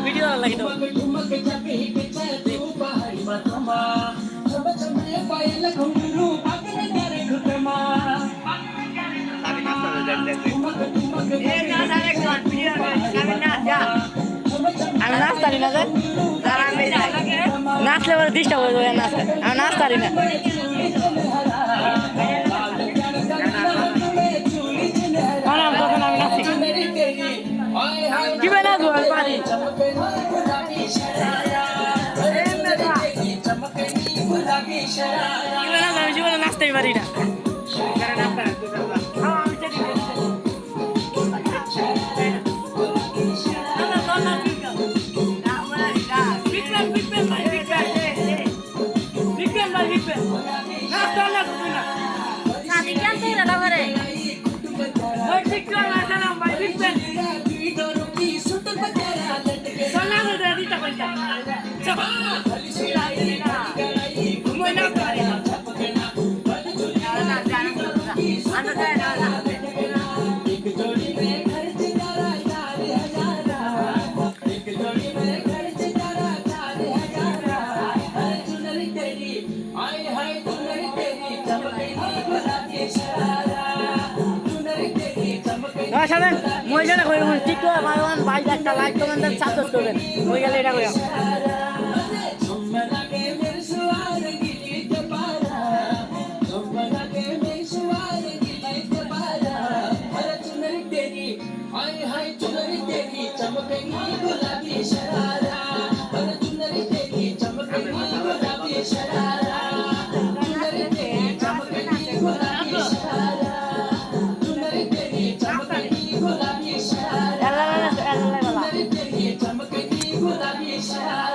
video লাগে তো আমি নাচতারি না যে নাচলে বলে ডিস্টার্ব হয়ে যাবে নাচে আমি নাচতারি না তখন আমি নাচি কিভাবে নাচবো আমি পারি আমি জীবনে নাচতেই পারি না সাবেন মই জানা কই টিকটক মারওয়ান 22 লাখ লাইক কমেন্ট দেন সাবস্ক্রাইব করবেন ওই গেলে এটা কইও Shut